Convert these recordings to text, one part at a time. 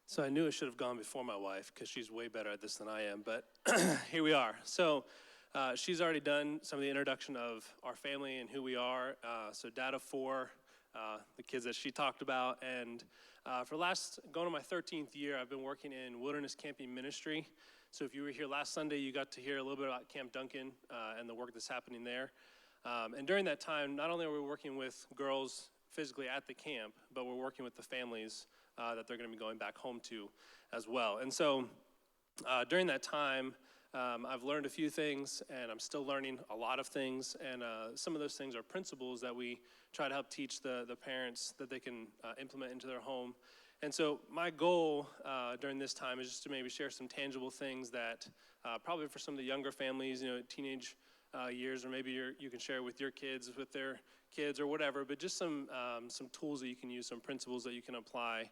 So I knew I should have gone before my wife because she's way better at this than I am, but here we are. So she's already done some of the introduction of our family and who we are. So dad of four, the kids that she talked about. And for going on my 13th year, I've been working in wilderness camping ministry. So if you were here last Sunday, you got to hear a little bit about Camp Duncan and the work that's happening there. And during that time, not only are we working with girls physically at the camp, but we're working with the families that they're going to be going back home to as well. And so during that time, I've learned a few things, and I'm still learning a lot of things. And some of those things are principles that we try to help teach the parents that they can implement into their home. And so my goal during this time is just to maybe share some tangible things that probably for some of the younger families, teenage years, or maybe you can share with your kids, with their kids or whatever, but just some tools that you can use, some principles that you can apply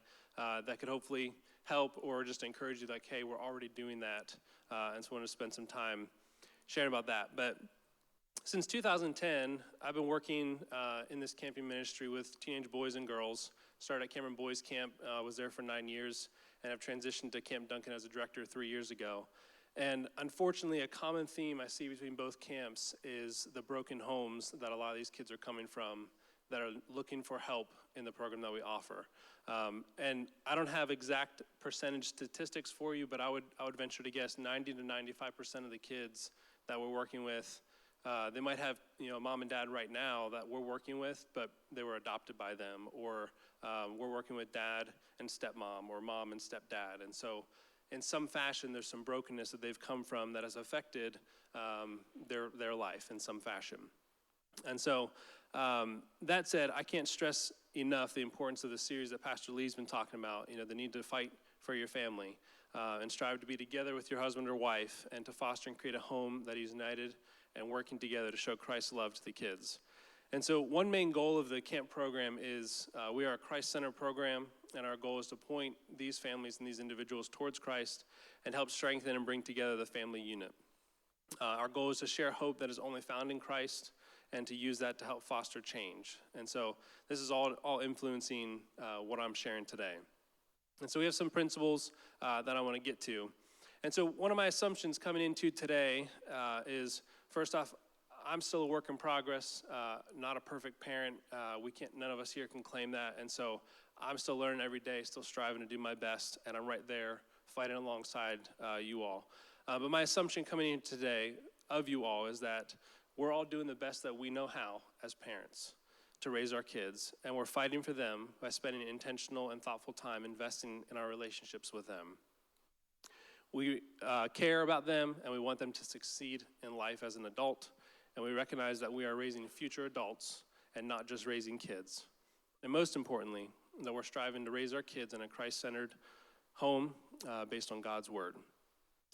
that could hopefully help or just encourage you, like, hey, we're already doing that, and so I want to spend some time sharing about that. But since 2010, I've been working in this camping ministry with teenage boys and girls. Started at Cameron Boys Camp, was there for 9 years, and I've transitioned to Camp Duncan as a director 3 years ago. And unfortunately, a common theme I see between both camps is the broken homes that a lot of these kids are coming from that are looking for help in the program that we offer. And I don't have exact percentage statistics for you, but I would venture to guess 90 to 95% of the kids that we're working with, they might have mom and dad right now that we're working with, but they were adopted by them, or we're working with dad and stepmom, or mom and stepdad. And so in some fashion, there's some brokenness that they've come from that has affected their life in some fashion. And so that said, I can't stress enough the importance of the series that Pastor Lee's been talking about, the need to fight for your family and strive to be together with your husband or wife and to foster and create a home that is united and working together to show Christ's love to the kids. And so one main goal of the camp program is we are a Christ-centered program, and our goal is to point these families and these individuals towards Christ and help strengthen and bring together the family unit. Our goal is to share hope that is only found in Christ and to use that to help foster change. And so this is all influencing what I'm sharing today. And so we have some principles that I want to get to. And so one of my assumptions coming into today is, first off, I'm still a work in progress, not a perfect parent. None of us here can claim that. And so I'm still learning every day, still striving to do my best, and I'm right there fighting alongside you all. But my assumption coming in today of you all is that we're all doing the best that we know how as parents to raise our kids, and we're fighting for them by spending intentional and thoughtful time investing in our relationships with them. We care about them, and we want them to succeed in life as an adult, and we recognize that we are raising future adults and not just raising kids. And most importantly, that we're striving to raise our kids in a Christ-centered home based on God's word.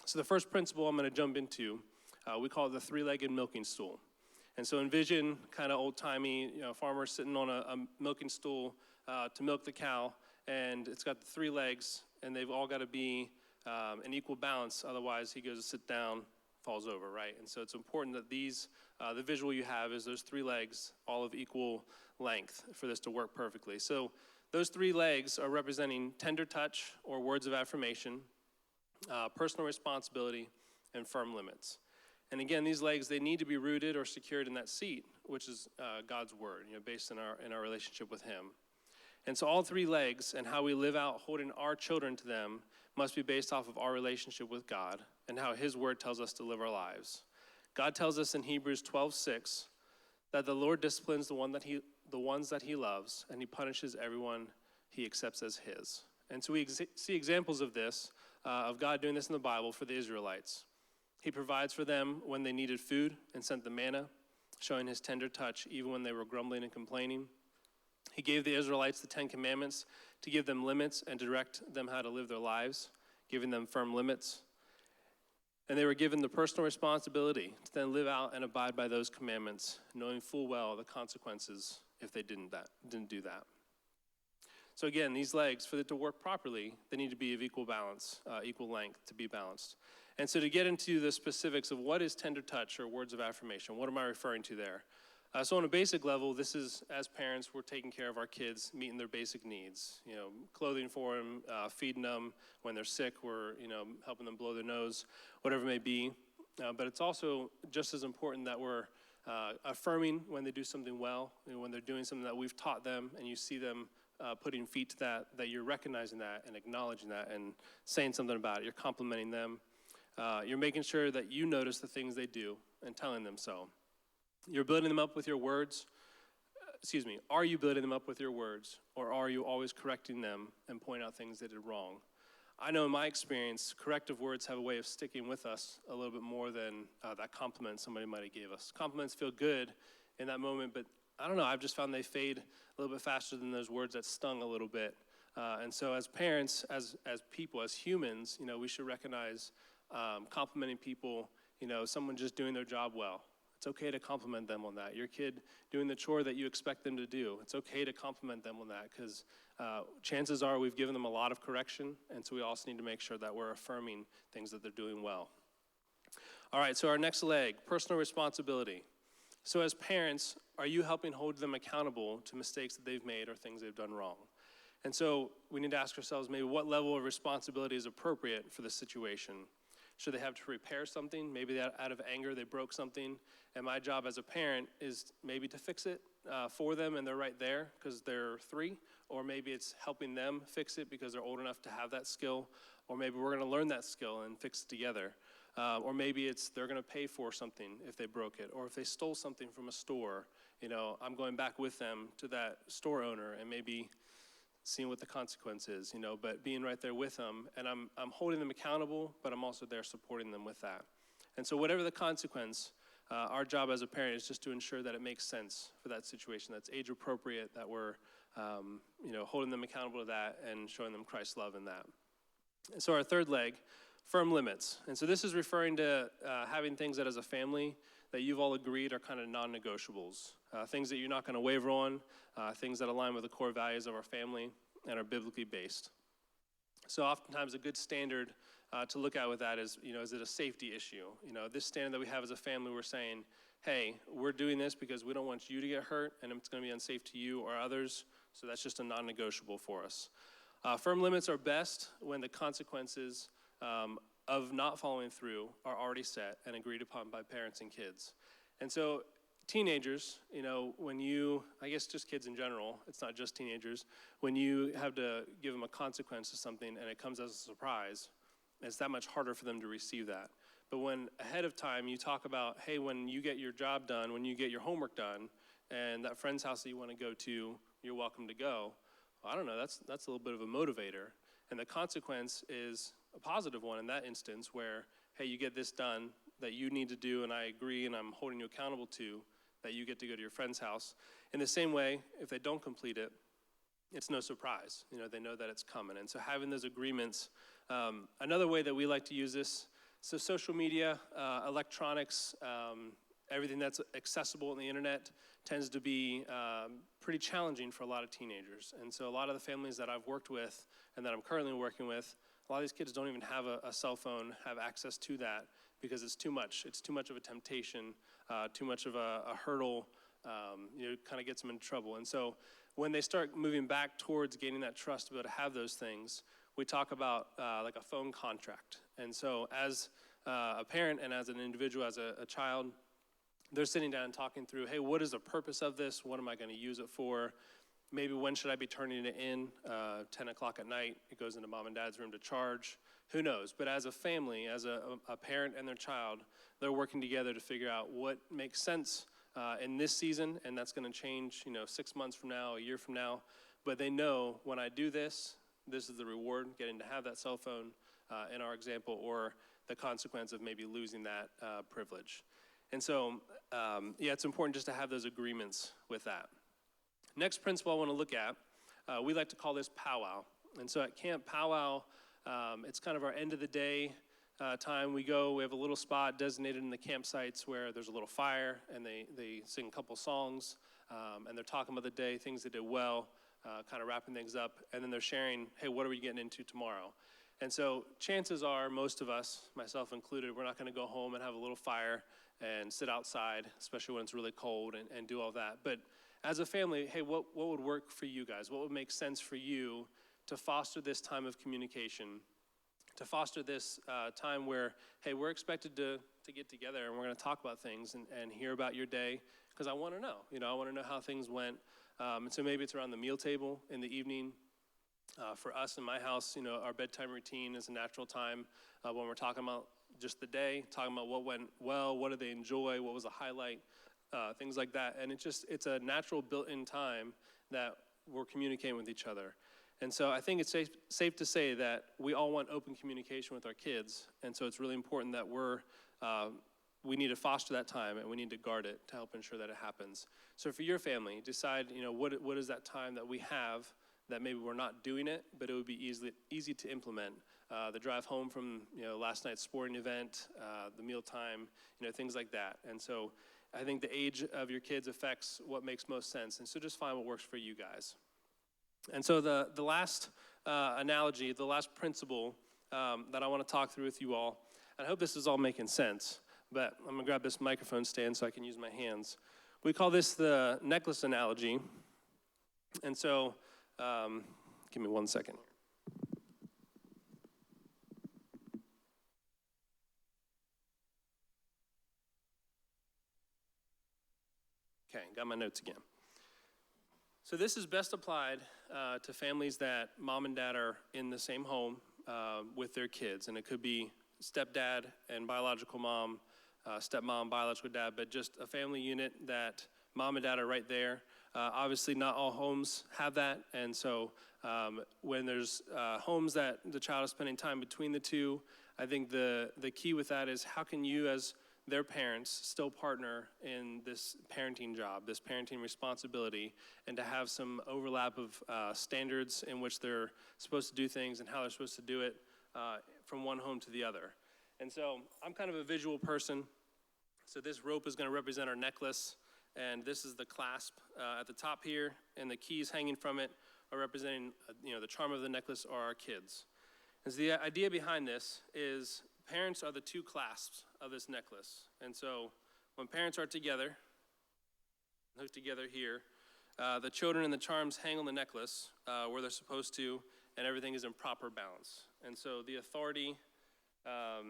So the first principle I'm going to jump into, we call it the three-legged milking stool. And so envision kind of old-timey, farmer sitting on a milking stool to milk the cow, and it's got the three legs, and they've all got to be in equal balance. Otherwise, he goes to sit down, falls over, right? And so it's important that the visual you have is those three legs, all of equal length for this to work perfectly. So those three legs are representing tender touch or words of affirmation, personal responsibility, and firm limits. And again, these legs, they need to be rooted or secured in that seat, which is God's word, based in our relationship with him. And so all three legs and how we live out holding our children to them must be based off of our relationship with God and how his word tells us to live our lives. God tells us in Hebrews 12:6 that the Lord disciplines the ones that he loves, and he punishes everyone he accepts as his. And so we see examples of this, of God doing this in the Bible for the Israelites. He provides for them when they needed food and sent the manna, showing his tender touch even when they were grumbling and complaining. He gave the Israelites the 10 Commandments to give them limits and direct them how to live their lives, giving them firm limits. And they were given the personal responsibility to then live out and abide by those commandments, knowing full well the consequences if they didn't do that. So again, these legs, for it to work properly, they need to be of equal balance, equal length to be balanced. And so to get into the specifics of what is tender touch or words of affirmation, what am I referring to there? So on a basic level, this is, as parents, we're taking care of our kids, meeting their basic needs. Clothing for them, feeding them. When they're sick, we're, helping them blow their nose, whatever it may be. But it's also just as important that we're affirming when they do something well, when they're doing something that we've taught them, and you see them putting feet to that you're recognizing that and acknowledging that and saying something about it. You're complimenting them. You're making sure that you notice the things they do and telling them so. You're building them up with your words. Are you building them up with your words, or are you always correcting them and pointing out things they did wrong? I know in my experience, corrective words have a way of sticking with us a little bit more than that compliment somebody might have gave us. Compliments feel good in that moment, but I don't know, I've just found they fade a little bit faster than those words that stung a little bit. And so as parents, as people, as humans, we should recognize complimenting people, someone just doing their job well. It's okay to compliment them on that. Your kid doing the chore that you expect them to do, it's okay to compliment them on that, because chances are we've given them a lot of correction, and so we also need to make sure that we're affirming things that they're doing well. All right, so our next leg, personal responsibility. So as parents, are you helping hold them accountable to mistakes that they've made or things they've done wrong? And so we need to ask ourselves maybe what level of responsibility is appropriate for this situation. Should they have to repair something? Maybe out of anger they broke something. And my job as a parent is maybe to fix it for them, and they're right there because they're 3. Or maybe it's helping them fix it because they're old enough to have that skill. Or maybe we're going to learn that skill and fix it together. Or maybe it's they're going to pay for something if they broke it. Or if they stole something from a store, I'm going back with them to that store owner and maybe seeing what the consequence is, but being right there with them. And I'm holding them accountable, but I'm also there supporting them with that. And so whatever the consequence, our job as a parent is just to ensure that it makes sense for that situation, that's age appropriate, that we're holding them accountable to that and showing them Christ's love in that. And so our third leg, firm limits. And so this is referring to having things that as a family that you've all agreed are kind of non-negotiables, things that you're not going to waver on, things that align with the core values of our family and are biblically based. So oftentimes a good standard to look at with that is, is it a safety issue? This standard that we have as a family, we're saying, hey, we're doing this because we don't want you to get hurt and it's going to be unsafe to you or others, so that's just a non-negotiable for us. Firm limits are best when the consequences of not following through are already set and agreed upon by parents and kids. And so teenagers, I guess just kids in general, it's not just teenagers, when you have to give them a consequence to something and it comes as a surprise, it's that much harder for them to receive that. But when ahead of time you talk about, hey, when you get your job done, when you get your homework done, and that friend's house that you want to go to, you're welcome to go. Well, I don't know, that's a little bit of a motivator. And the consequence is a positive one in that instance where, hey, you get this done that you need to do, and I agree, and I'm holding you accountable to, that you get to go to your friend's house. In the same way, if they don't complete it, it's no surprise. They know that it's coming. And so having those agreements, another way that we like to use this, so social media, electronics, everything that's accessible on the internet tends to be pretty challenging for a lot of teenagers. And so a lot of the families that I've worked with and that I'm currently working with, a lot of these kids don't even have a cell phone, have access to that, because it's too much. It's too much of a temptation, too much of a hurdle, kind of gets them into trouble. And so when they start moving back towards gaining that trust to be able to have those things, we talk about like a phone contract. And so as a parent and as an individual, as a child, they're sitting down and talking through, hey, what is the purpose of this? What am I going to use it for? Maybe when should I be turning it in? 10 o'clock at night, it goes into mom and dad's room to charge. Who knows? But as a family, as a parent and their child, they're working together to figure out what makes sense in this season, and that's going to change, 6 months from now, a year from now. But they know when I do this, this is the reward, getting to have that cell phone in our example, or the consequence of maybe losing that privilege. And so, it's important just to have those agreements with that. Next principle I want to look at, we like to call this powwow. And so at Camp Powwow, it's kind of our end of the day time. We have a little spot designated in the campsites where there's a little fire, and they sing a couple songs, and they're talking about the day, things they did well, kind of wrapping things up, and then they're sharing, hey, what are we getting into tomorrow? And so chances are most of us, myself included, we're not going to go home and have a little fire and sit outside, especially when it's really cold, and do all that. But as a family, hey, what would work for you guys? What would make sense for you to foster this time of communication, to foster this time where, hey, we're expected to get together and we're going to talk about things and hear about your day, because I want to know. I want to know how things went. And so maybe it's around the meal table in the evening. For us in my house, our bedtime routine is a natural time when we're talking about just the day, talking about what went well, what did they enjoy, what was a highlight, things like that. And it's a natural built-in time that we're communicating with each other. And so I think it's safe to say that we all want open communication with our kids. And so it's really important that we need to foster that time, and we need to guard it to help ensure that it happens. So for your family, decide, what is that time that we have that maybe we're not doing it, but it would be easy to implement. The drive home from last night's sporting event, the mealtime, things like that. And so I think the age of your kids affects what makes most sense. And so just find what works for you guys. And so the last analogy, the last principle that I want to talk through with you all, and I hope this is all making sense, but I'm going to grab this microphone stand so I can use my hands. We call this the necklace analogy. And so, give me 1 second. Okay, got my notes again. So this is best applied to families that mom and dad are in the same home with their kids. And it could be stepdad and biological mom, stepmom, biological dad, but just a family unit that mom and dad are right there. Obviously, not all homes have that. And so when there's homes that the child is spending time between the two, I think the key with that is how can you as their parents still partner in this parenting job, this parenting responsibility, and to have some overlap of standards in which they're supposed to do things and how they're supposed to do it from one home to the other. And so I'm kind of a visual person. So this rope is going to represent our necklace, and this is the clasp at the top here, and the keys hanging from it are representing the charm of the necklace are our kids. And so the idea behind this is parents are the two clasps of this necklace. And so when parents are together, hooked together here, the children and the charms hang on the necklace where they're supposed to, and everything is in proper balance. And so the authority are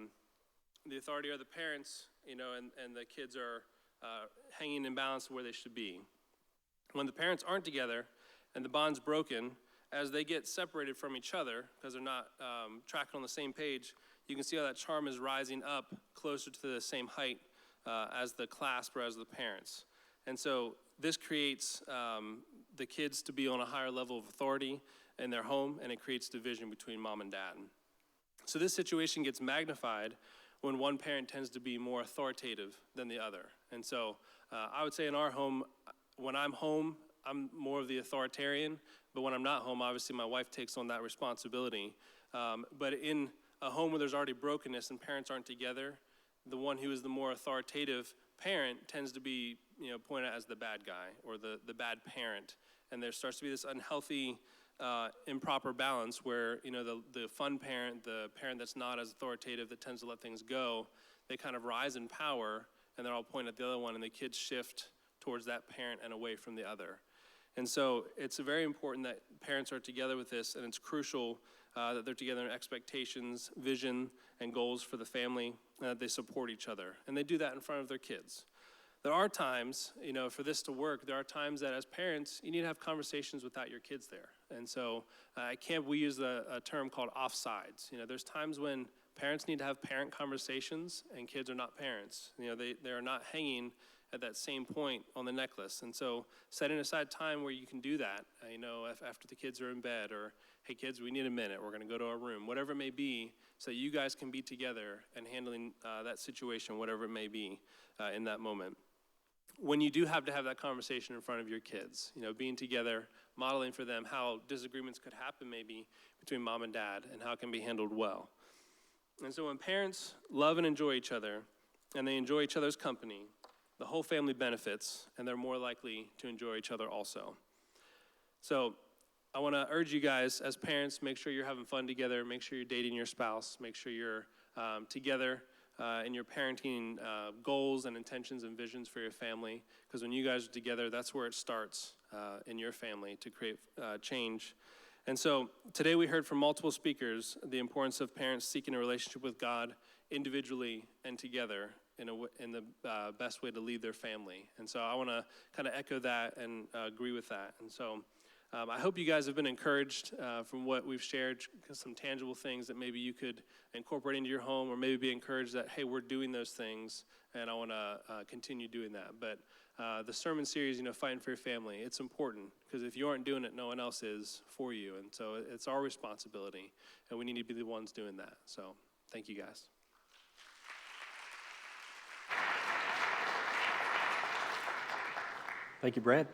the parents, and the kids are hanging in balance where they should be. When the parents aren't together and the bond's broken, as they get separated from each other, because they're not tracking on the same page, you can see how that charm is rising up closer to the same height as the clasp or as the parents. And so this creates the kids to be on a higher level of authority in their home, and it creates division between mom and dad. So this situation gets magnified when one parent tends to be more authoritative than the other. And so I would say in our home, when I'm home, I'm more of the authoritarian, but when I'm not home, obviously my wife takes on that responsibility. But in a home where there's already brokenness and parents aren't together, the one who is the more authoritative parent tends to be pointed out as the bad guy or the bad parent. And there starts to be this unhealthy, improper balance where the fun parent, the parent that's not as authoritative, that tends to let things go, they kind of rise in power, and they're all pointing at the other one, and the kids shift towards that parent and away from the other. And so it's very important that parents are together with this, and it's crucial that they're together in expectations, vision, and goals for the family, and that they support each other. And they do that in front of their kids. There are times, for this to work, there are times that as parents, you need to have conversations without your kids there. And so at camp, we use a term called offsides. There's times when parents need to have parent conversations and kids are not parents. They are not hanging at that same point on the necklace. And so setting aside time where you can do that, after the kids are in bed, or, hey kids, we need a minute, we're gonna go to our room, whatever it may be, so you guys can be together and handling that situation, whatever it may be in that moment. When you do have to have that conversation in front of your kids, being together, modeling for them how disagreements could happen maybe between mom and dad and how it can be handled well. And so when parents love and enjoy each other, and they enjoy each other's company, the whole family benefits, and they're more likely to enjoy each other also. So I want to urge you guys as parents, make sure you're having fun together, make sure you're dating your spouse, make sure you're together in your parenting goals and intentions and visions for your family, because when you guys are together, that's where it starts in your family to create change. And so today we heard from multiple speakers the importance of parents seeking a relationship with God individually and together in the best way to lead their family. And so I want to kind of echo that and agree with that. And so I hope you guys have been encouraged from what we've shared, some tangible things that maybe you could incorporate into your home, or maybe be encouraged that, hey, we're doing those things, and I want to continue doing that. But the sermon series, Fighting for Your Family, it's important, because if you aren't doing it, no one else is for you. And so it's our responsibility, and we need to be the ones doing that. So thank you, guys. Thank you, Brad.